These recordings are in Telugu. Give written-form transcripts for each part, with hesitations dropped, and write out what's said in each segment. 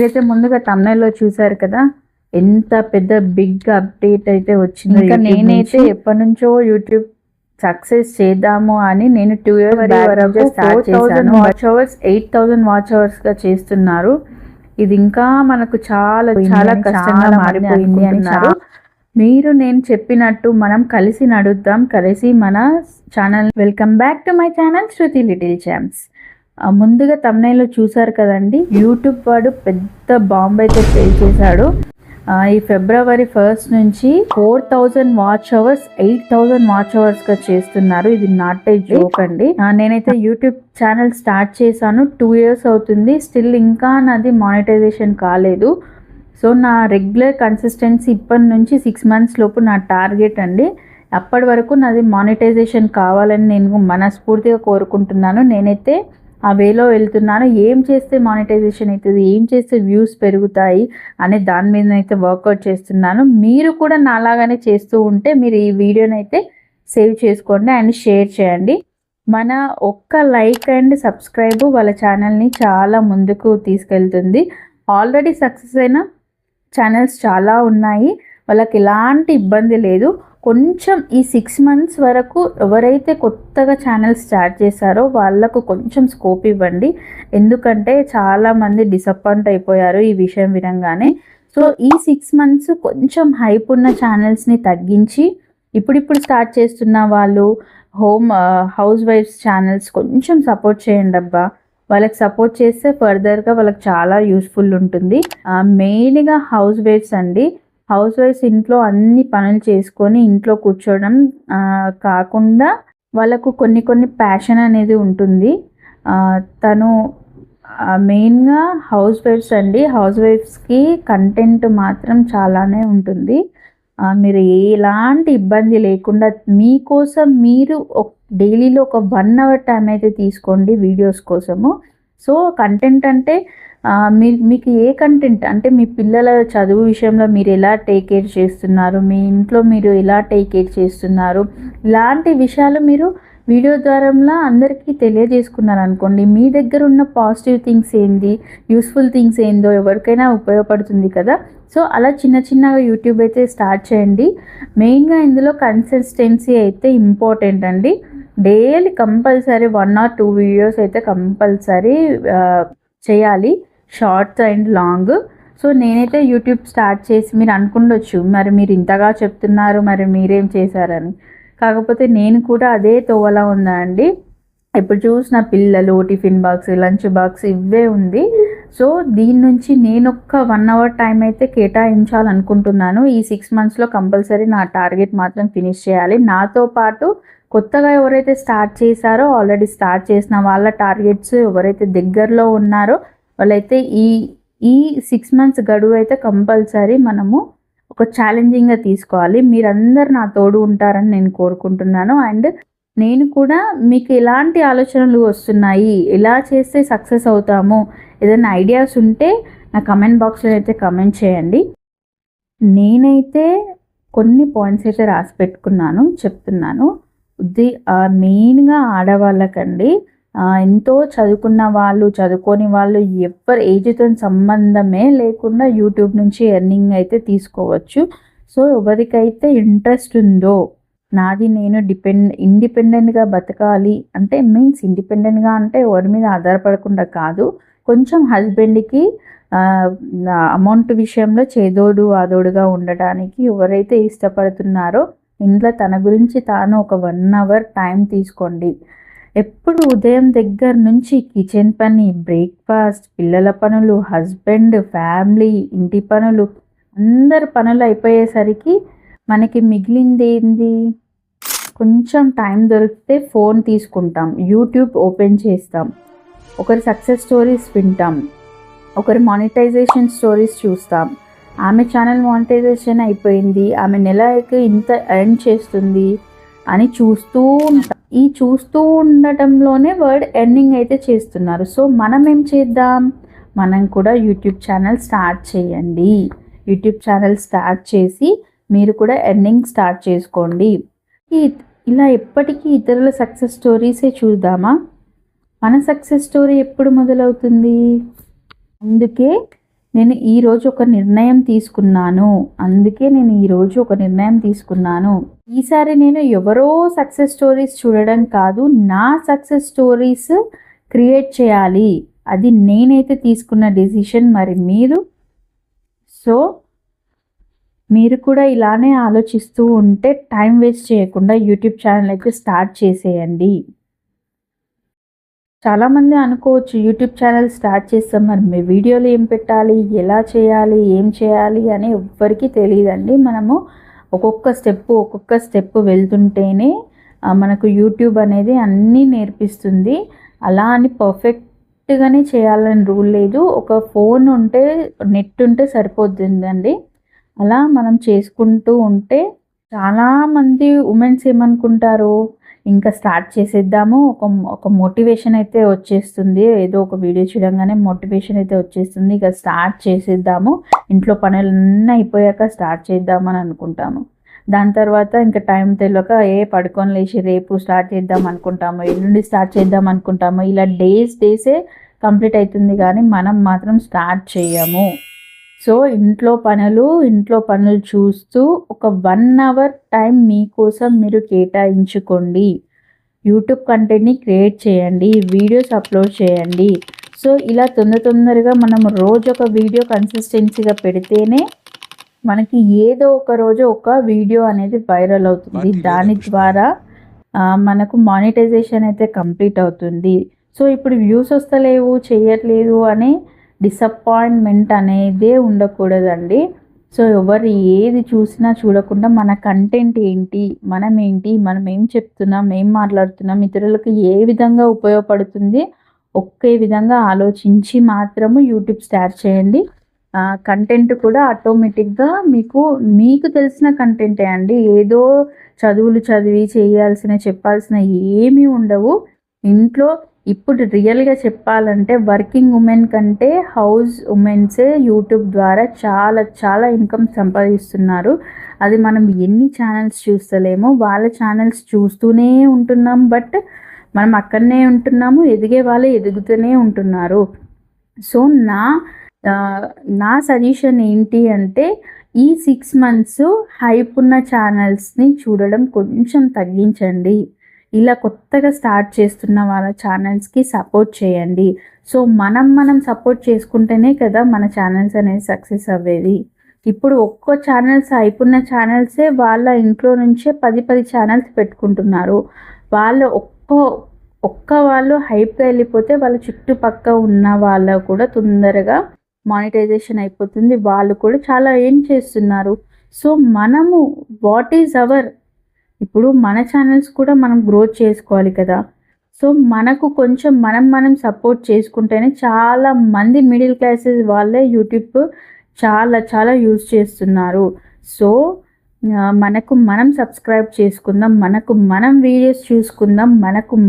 మీరైతే ముందుగా thumbnail-లో చూసారు కదా, ఎంత పెద్ద బిగ్ అప్డేట్ అయితే వచ్చింది. ఇంకా నేనైతే ఎప్పటి నుంచో యూట్యూబ్ సక్సెస్ చేద్దాము అని నేను 2 years వరకు స్టార్ట్ చేశాను. వాచ్ అవర్స్ 8000 వాచ్ అవర్స్ గా చేస్తున్నారు. ఇది ఇంకా మనకు చాలా చాలా కష్టంగా మారిపోయింది అని మీరు నేను చెప్పినట్టు మనం కలిసి నడుద్దాం, కలిసి మన channel. Welcome back to my channel Shruti little champs. ముందుగా thumbnail-లో చూసారు కదండి, యూట్యూబ్ వాడు పెద్ద బాంబ్ అయితే ప్లే చేశాడు. ఈ February 1st నుంచి 4000 వాచ్ అవర్స్ 8000 వాచ్ అవర్స్ గా చేస్తున్నారు. ఇది నాట్ ఏ జోక్ అండి. నేనైతే యూట్యూబ్ ఛానల్ స్టార్ట్ చేశాను, 2 years అవుతుంది. స్టిల్ ఇంకా నాది మానిటైజేషన్ కాలేదు. సో నా రెగ్యులర్ కన్సిస్టెన్సీ ఇప్పటి నుంచి 6 months లోపు నా టార్గెట్ అండి. అప్పటి వరకు నాది మానిటైజేషన్ కావాలని నేను మనస్ఫూర్తిగా కోరుకుంటున్నాను. నేనైతే ఆ వేలో వెళ్తున్నాను. ఏం చేస్తే మానిటైజేషన్ అవుతుంది, ఏం చేస్తే వ్యూస్ పెరుగుతాయి అనే దాని మీద అయితే వర్కౌట్ చేస్తున్నాను. మీరు కూడా నాలాగానే చేస్తూ ఉంటే మీరు ఈ వీడియోని అయితే సేవ్ చేసుకోండి అండ్ షేర్ చేయండి. మన ఒక్క లైక్ అండ్ సబ్స్క్రైబ్ వాళ్ళ ఛానల్ని చాలా ముందుకు తీసుకెళ్తుంది. ఆల్రెడీ సక్సెస్ అయిన ఛానల్స్ చాలా ఉన్నాయి, వాళ్ళకి ఎలాంటి ఇబ్బంది లేదు. కొంచెం ఈ 6 months వరకు ఎవరైతే కొత్తగా ఛానల్ స్టార్ట్ చేశారో వాళ్ళకు కొంచెం స్కోప్ ఇవ్వండి. ఎందుకంటే చాలామంది డిసప్పాయింట్ అయిపోయారు ఈ విషయం వినంగానే. సో ఈ 6 months కొంచెం హైప్ ఉన్న ఛానల్స్ని తగ్గించి ఇప్పుడు స్టార్ట్ చేస్తున్న వాళ్ళు హౌస్ వైఫ్స్ ఛానల్స్ కొంచెం సపోర్ట్ చేయండి అబ్బా. వాళ్ళకి సపోర్ట్ చేస్తే ఫర్దర్గా వాళ్ళకి చాలా యూస్ఫుల్ ఉంటుంది. మెయిన్గా హౌస్ వైఫ్స్ అండి. హౌస్ వైఫ్స్ ఇంట్లో అన్ని పనులు చేసుకొని ఇంట్లో కూర్చోవడం కాకుండా వాళ్ళకు కొన్ని ప్యాషన్ అనేది ఉంటుంది. తను మెయిన్గా హౌస్ వైఫ్స్ అండి. హౌస్ వైఫ్స్కి కంటెంట్ మాత్రం చాలానే ఉంటుంది. మీరు ఎలాంటి ఇబ్బంది లేకుండా మీకోసం మీరు డైలీలో ఒక 1 hour టైం అయితే తీసుకోండి వీడియోస్ కోసము. సో కంటెంట్ అంటే మీకు ఏ కంటెంట్ అంటే మీ పిల్లల చదువు విషయంలో మీరు ఎలా టేక్ కేర్ చేస్తున్నారు, మీ ఇంట్లో మీరు ఎలా టేక్ కేర్ చేస్తున్నారు, ఇలాంటి విషయాలు మీరు వీడియో ద్వారా అందరికీ తెలియజేసుకున్నారు అనుకోండి. మీ దగ్గర ఉన్న పాజిటివ్ థింగ్స్ ఏంది, యూస్ఫుల్ థింగ్స్ ఏందో ఎవరికైనా ఉపయోగపడుతుంది కదా. సో అలా చిన్నగా యూట్యూబ్ అయితే స్టార్ట్ చేయండి. మెయిన్గా ఇందులో కన్సిస్టెన్సీ అయితే ఇంపార్టెంట్ అండి. డైలీ కంపల్సరీ 1 or 2 వీడియోస్ అయితే కంపల్సరీ చేయాలి, షార్ట్స్ అండ్ లాంగ్. సో నేనైతే యూట్యూబ్ స్టార్ట్ చేసి మీరు అనుకుండొచ్చు మరి మీరు ఇంతగా చెప్తున్నారు మరి మీరేం చేశారని. కాకపోతే నేను కూడా అదే తోవలా ఉందా అండి. ఎప్పుడు చూసిన పిల్లలు, టిఫిన్ బాక్స్, లంచ్ బాక్స్ ఇవే ఉంది. సో దీని నుంచి నేను ఒక్క 1 hour టైం అయితే కేటాయించాలనుకుంటున్నాను. ఈ 6 monthsలో కంపల్సరీ నా టార్గెట్ మాత్రం ఫినిష్ చేయాలి. నాతో పాటు కొత్తగా ఎవరైతే స్టార్ట్ చేశారో ఆల్రెడీ స్టార్ట్ చేసిన వాళ్ళ టార్గెట్స్ ఎవరైతే దగ్గరలో ఉన్నారో వాళ్ళైతే ఈ 6 months గడువు అయితే కంపల్సరీ మనము ఒక ఛాలెంజింగ్గా తీసుకోవాలి. మీరందరు నా తోడు ఉంటారని నేను కోరుకుంటున్నాను. అండ్ నేను కూడా మీకు ఎలాంటి ఆలోచనలు వస్తున్నాయి, ఎలా చేస్తే సక్సెస్ అవుతాము, ఏదైనా ఐడియాస్ ఉంటే నా కమెంట్ బాక్స్లో అయితే కమెంట్ చేయండి. నేనైతే కొన్ని పాయింట్స్ అయితే రాసి పెట్టుకున్నాను, చెప్తున్నాను. మెయిన్గా ఆడవాళ్ళకండి. ఎంతో చదువుకున్న వాళ్ళు, చదువుకోని వాళ్ళు, ఎవరి ఏజ్తో సంబంధమే లేకుండా యూట్యూబ్ నుంచి ఎర్నింగ్ అయితే తీసుకోవచ్చు. సో ఎవరికైతే ఇంట్రెస్ట్ ఉందో, నాది నేను ఇండిపెండెంట్గా బతకాలి అంటే మీన్స్ ఇండిపెండెంట్గా అంటే ఎవరి మీద ఆధారపడకుండా కాదు, కొంచెం హస్బెండ్కి అమౌంట్ విషయంలో చేదోడు ఆదోడుగా ఉండడానికి ఎవరైతే ఇష్టపడుతున్నారో ఇంట్లో తన గురించి తాను ఒక 1 hour టైం తీసుకోండి. ఎప్పుడు ఉదయం దగ్గర నుంచి కిచెన్ పని, బ్రేక్ఫాస్ట్, పిల్లల పనులు, హస్బెండ్, ఫ్యామిలీ, ఇంటి పనులు, అందరి పనులు అయిపోయేసరికి మనకి మిగిలింది ఏంది, కొంచెం టైం దొరికితే ఫోన్ తీసుకుంటాం, యూట్యూబ్ ఓపెన్ చేస్తాం, ఒకరి సక్సెస్ స్టోరీస్ వింటాం, ఒకరి మానిటైజేషన్ స్టోరీస్ చూస్తాం. ఆమె ఛానల్ మానిటైజేషన్ అయిపోయింది, ఆమె నెలకు ఇంత ఎర్న్ చేస్తుంది అని చూస్తూ ఉండటంలోనే వర్డ్ ఎర్నింగ్ అయితే చేస్తున్నారు. సో మనం ఏం చేద్దాం, మనం కూడా యూట్యూబ్ ఛానల్ స్టార్ట్ చేయండి. యూట్యూబ్ ఛానల్ స్టార్ట్ చేసి మీరు కూడా ఎర్నింగ్ స్టార్ట్ చేసుకోండి. ఇలా ఎప్పటికీ ఇతరుల సక్సెస్ స్టోరీసే చూద్దామా, మన సక్సెస్ స్టోరీ ఎప్పుడు మొదలవుతుంది? అందుకే నేను ఈరోజు ఒక నిర్ణయం తీసుకున్నాను. అందుకే నేను ఈరోజు ఒక నిర్ణయం తీసుకున్నాను. ఈసారి నేను ఎవరో సక్సెస్ స్టోరీస్ చూడడం కాదు, నా సక్సెస్ స్టోరీస్ క్రియేట్ చేయాలి. అది నేనైతే తీసుకున్న డెసిషన్. మరి మీరు? సో మీరు కూడా ఇలానే ఆలోచిస్తూ ఉంటే టైం వేస్ట్ చేయకుండా యూట్యూబ్ ఛానల్ అయితే స్టార్ట్ చేసేయండి. చాలామంది అనుకోవచ్చు, యూట్యూబ్ ఛానల్ స్టార్ట్ చేస్తాం, మరి మీ వీడియోలు ఏం పెట్టాలి, ఎలా చేయాలి, ఏం చేయాలి అని ఎవ్వరికీ తెలియదండి. మనము ఒక్కొక్క స్టెప్ వెళ్తుంటేనే మనకు యూట్యూబ్ అనేది అన్నీ నేర్పిస్తుంది. అలా అని పర్ఫెక్ట్గానే చేయాలని రూల్ లేదు. ఒక ఫోన్ ఉంటే, నెట్ ఉంటే సరిపోతుందండి. అలా మనం చేసుకుంటూ ఉంటే చాలామంది ఉమెన్స్ ఏమనుకుంటారు, ఇంకా స్టార్ట్ చేసేద్దాము, ఒక మోటివేషన్ అయితే వచ్చేస్తుంది, ఏదో ఒక వీడియో చూడంగానే మోటివేషన్ అయితే వచ్చేస్తుంది, ఇక స్టార్ట్ చేసేద్దాము, ఇంట్లో పనులన్నీ అయిపోయాక స్టార్ట్ చేద్దామని అనుకుంటాము. దాని తర్వాత ఇంకా టైం తెలియక పడుకొని లేచి రేపు స్టార్ట్ చేద్దాం అనుకుంటాము, ఎల్లుండి స్టార్ట్ చేద్దాం అనుకుంటాము. ఇలా డేసే కంప్లీట్ అవుతుంది, కానీ మనం మాత్రం స్టార్ట్ చేయము. సో ఇంట్లో పనులు చూస్తూ ఒక 1 అవర్ టైం మీకోసం మీరు కేటాయించుకోండి. యూట్యూబ్ కంటెంట్ని క్రియేట్ చేయండి, వీడియోస్ అప్లోడ్ చేయండి. సో ఇలా తొందరగా మనం రోజు ఒక వీడియో కన్సిస్టెన్సీగా పెడితేనే మనకి ఏదో ఒక రోజు ఒక వీడియో అనేది వైరల్ అవుతుంది. దాని ద్వారా మనకు మానిటైజేషన్ అయితే కంప్లీట్ అవుతుంది. సో ఇప్పుడు వ్యూస్ వస్తలేవు, చేయట్లేదు అనే డిసప్పాయింట్మెంట్ అనేదే ఉండకూడదండి. సో ఎవరు ఏది చూసినా చూడకుండా మన కంటెంట్ ఏంటి, మనం ఏం చెప్తున్నాం, ఏం మాట్లాడుతున్నాం, ఇతరులకు ఏ విధంగా ఉపయోగపడుతుంది, ఒకే విధంగా ఆలోచించి మాత్రము యూట్యూబ్ స్టార్ట్ చేయండి. కంటెంట్ కూడా ఆటోమేటిక్గా మీకు తెలిసిన కంటెంటే అండి. ఏదో చదువులు చదివి చెప్పాల్సిన ఏమీ ఉండవు. ఇంట్లో ఇప్పుడు రియల్గా చెప్పాలంటే వర్కింగ్ ఉమెన్ కంటే హౌస్ ఉమెన్సే యూట్యూబ్ ద్వారా చాలా ఇన్కమ్ సంపాదిస్తున్నారు. అది మనం ఎన్ని ఛానల్స్ చూస్తలేమో వాళ్ళ ఛానల్స్ చూస్తూనే ఉంటున్నాం, బట్ మనం అక్కడనే ఉంటున్నాము, ఎదిగే వాళ్ళు ఎదుగుతూనే ఉంటున్నారు. సో నా సజెషన్ ఏంటి అంటే, ఈ 6 months హైప్ ఉన్న ఛానల్స్ని చూడడం కొంచెం తగ్గించండి. ఇలా కొత్తగా స్టార్ట్ చేస్తున్న వాళ్ళ ఛానల్స్కి సపోర్ట్ చేయండి. సో మనం సపోర్ట్ చేసుకుంటేనే కదా మన ఛానల్స్ అనేది సక్సెస్ అవ్వేది. ఇప్పుడు ఒక్కో ఛానల్స్ అయిపోయిన ఛానల్సే వాళ్ళ ఇంట్లో నుంచే 10 ఛానల్స్ పెట్టుకుంటున్నారు. వాళ్ళు వాళ్ళు హైప్గా వెళ్ళిపోతే వాళ్ళ చుట్టుపక్క ఉన్న వాళ్ళు కూడా తొందరగా మానిటైజేషన్ అయిపోతుంది. వాళ్ళు కూడా చాలా ఏం చేస్తున్నారు. సో మనము వాట్ ఈజ్ అవర్, ఇప్పుడు మన ఛానల్స్ కూడా మనం గ్రోత్ చేసుకోవాలి కదా. సో మనకు కొంచెం మనం సపోర్ట్ చేసుకుంటేనే చాలా మంది మిడిల్ క్లాసెస్ వాళ్ళే యూట్యూబ్ చాలా యూజ్ చేస్తున్నారు. సో మనం సబ్స్క్రైబ్ చేసుకుందాం, మనం వీడియోస్ చూసుకుందాం,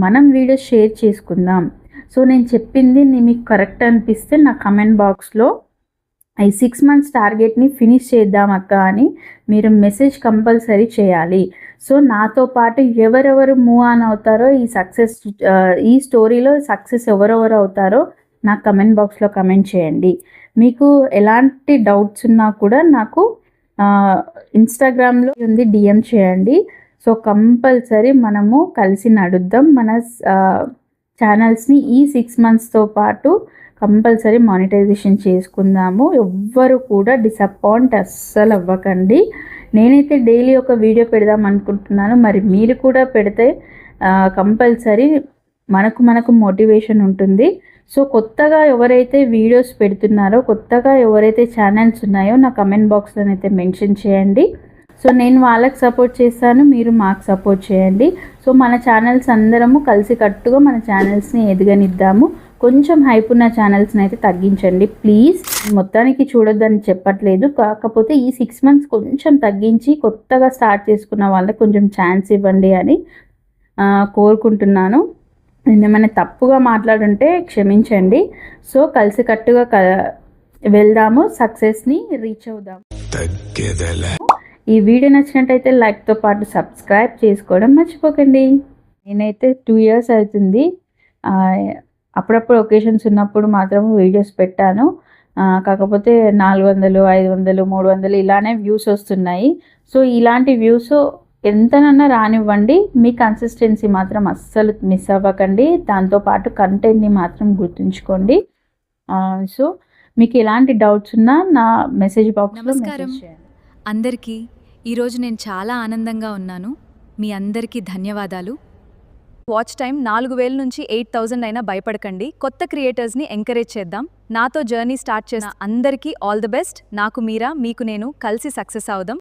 మనం వీడియోస్ షేర్ చేసుకుందాం. సో నేను చెప్పింది మీకు కరెక్ట్ అనిపిస్తే నా కమెంట్ బాక్స్లో ఈ 6 months టార్గెట్ని ఫినిష్ చేద్దాం అక్క అని మీరు మెసేజ్ కంపల్సరీ చేయాలి. సో నాతో పాటు ఎవరెవరు మూవ్ ఆన్ అవుతారో, ఈ స్టోరీలో సక్సెస్ ఎవరెవరు అవుతారో నాకు కమెంట్ బాక్స్లో కమెంట్ చేయండి. మీకు ఎలాంటి డౌట్స్ ఉన్నా కూడా నాకు ఇన్స్టాగ్రామ్లో ఉంది, DM చేయండి. సో కంపల్సరీ మనము కలిసి నడుద్దాం. మన ఛానల్స్ని ఈ 6 monthsతో పాటు కంపల్సరీ మానిటైజేషన్ చేసుకుందాము. ఎవ్వరు కూడా డిసప్పాయింట్ అస్సలు అవ్వకండి. నేనైతే డైలీ ఒక వీడియో పెడదాం అనుకుంటున్నాను. మరి మీరు కూడా పెడితే కంపల్సరీ మనకు మోటివేషన్ ఉంటుంది. సో కొత్తగా ఎవరైతే వీడియోస్ పెడుతున్నారో, కొత్తగా ఎవరైతే ఛానల్స్ ఉన్నాయో నా కమెంట్ బాక్స్లోనైతే మెన్షన్ చేయండి. సో నేను వాళ్ళకి సపోర్ట్ చేస్తాను, మీరు మాకు సపోర్ట్ చేయండి. సో మన ఛానల్స్ అందరము కలిసి కట్టుగా మన ఛానల్స్ని ఎదగనిద్దాము. కొంచెం హైప్ ఉన్న ఛానల్స్ని అయితే తగ్గించండి ప్లీజ్. మొత్తానికి చూడొద్దని చెప్పట్లేదు, కాకపోతే ఈ 6 months కొంచెం తగ్గించి కొత్తగా స్టార్ట్ చేసుకున్న వాళ్ళకి కొంచెం ఛాన్స్ ఇవ్వండి అని కోరుకుంటున్నాను. నేను ఏమైనా తప్పుగా మాట్లాడుంటే క్షమించండి. సో కలిసికట్టుగా వెళ్దాము, సక్సెస్ని రీచ్ అవుదాము. ఈ వీడియో నచ్చినట్టయితే లైక్తో పాటు సబ్స్క్రైబ్ చేసుకోవడం మర్చిపోకండి. నేనైతే 2 years అవుతుంది. అప్పుడప్పుడు ఒకేషన్స్ ఉన్నప్పుడు మాత్రం వీడియోస్ పెట్టాను. కాకపోతే 400, 500, 300 ఇలానే వ్యూస్ వస్తున్నాయి. సో ఇలాంటి వ్యూస్ ఎంతనన్నా రానివ్వండి, మీ కన్సిస్టెన్సీ మాత్రం అస్సలు మిస్ అవ్వకండి. దాంతోపాటు కంటెంట్ని మాత్రం గుర్తుంచుకోండి. సో మీకు ఎలాంటి డౌట్స్ ఉన్నా నా మెసేజ్ బాక్స్లో నమస్కారం మెసేజ్ చేయండి. అందరికీ. ఈరోజు నేను చాలా ఆనందంగా ఉన్నాను. మీ అందరికీ ధన్యవాదాలు. వాచ్ టైం 4000 నుంచి 8000 అయినా భయపడకండి. కొత్త క్రియేటర్స్ని ఎంకరేజ్ చేద్దాం. నాతో జర్నీ స్టార్ట్ చేసిన అందరికీ ఆల్ ది బెస్ట్. నాకు మీరా, మీకు నేను కలిసి సక్సెస్ అవుదాం.